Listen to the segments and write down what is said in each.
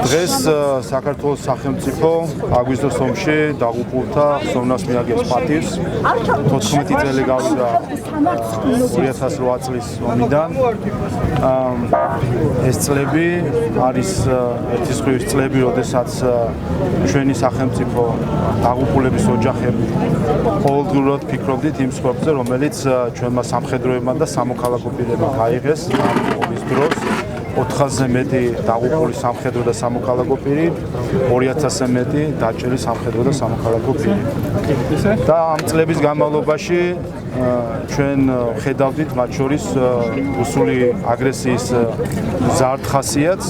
დღეს საქართველოს სახელმწიფო აგვისტოს ომში დაღუპულთა ხსოვნას მიაგებს პატივს. 14 წელი გავიდა 2008 წლის ომიდან. ეს წლები არის ერთი სხვის წლები, როდესაც ჩვენი სახელმწიფო დაღუპულების ოჯახები ყოველდღურად ფიქრობდით იმ მსხვერპლზე, რომელიც ჩვენმა სამხედროებმა და სამოქალაქო პირებმა გაიღეს ომის დროს. 400-ზე მეტი დაღუპული სამხედრო და სამოქალაქო პირი, 2000-ზე მეტი დაჭრილი სამხედრო და სამოქალაქო პირი. და ამ წლების განმავლობაში ჩვენ ხედავდით მათ შორის რუსული აგრესიის მზარდ ხასიათს.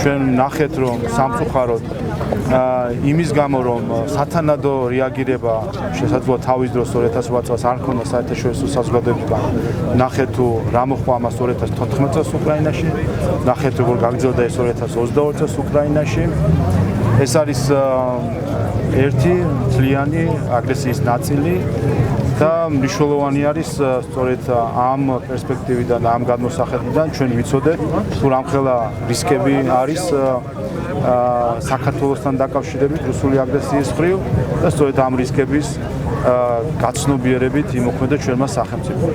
ჩვენ ნახეთ, რომ სამწუხაროდ იმის გამო, რომ სათანადო რეაგირება შესაძლოა თავის დროს 2008 წელს არ ჰქონდა საერთაშორისო საზოგადოებიდან, ნახეთ თუ რა მოხდა ამას 2014 წელს უკრაინაში, ნახეთ როგორ გაგრძელდა ეს 2022 წელს უკრაინაში. ეს არის ერთი მთლიანი აგრესიის ნაწილი და მნიშვნელოვანი არის სწორედ ამ პერსპექტივიდან, ამ გადმოსახედიდან ჩვენ ვიცოდეთ თუ რამხელა რისკები არის საქართველოსთან დაკავშირებით რუსული აგრესიის მხრივ და სწორედ ამ რისკების გაცნობიერებით იმოქმედა ჩვენმა სახელმწიფომ.